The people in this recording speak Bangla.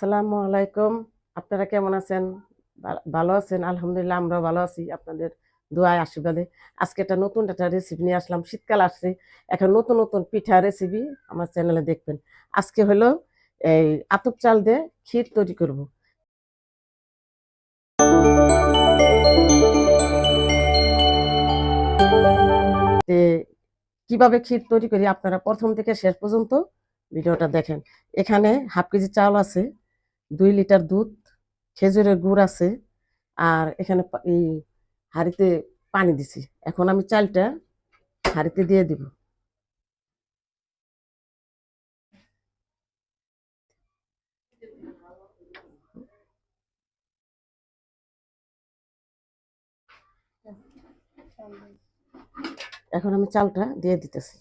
আসসালামু আলাইকুম। আপনারা কেমন আছেন? ভালো আছেন? আলহামদুলিল্লাহ আমরাও ভালো আছি আপনাদের দোয়ায় আশীর্বাদে। আজকে নতুন একটা রেসিপি নিয়ে আসলাম। শীতকাল আসছে। এখন নতুন, নতুন পিঠা রেসিপি আমার চ্যানেলে দেখবেন। আজকে হলো এই আতপ চাল দিয়ে ক্ষীর তৈরি করব। তে কিভাবে ক্ষীর তৈরি করি আপনারা ১ম থেকে শেষ পর্যন্ত ভিডিওটা দেখেন। এখানে 1/2 কেজি চাল আছে, ২ লিটার দুধ, খেজুরের গুড় আছে, আর এখানে এই হাঁড়িতে পানি দিছি। এখন আমি চালটা হাঁড়িতে দিয়ে দিব। এখন আমি চালটা দিয়ে দিতেছি।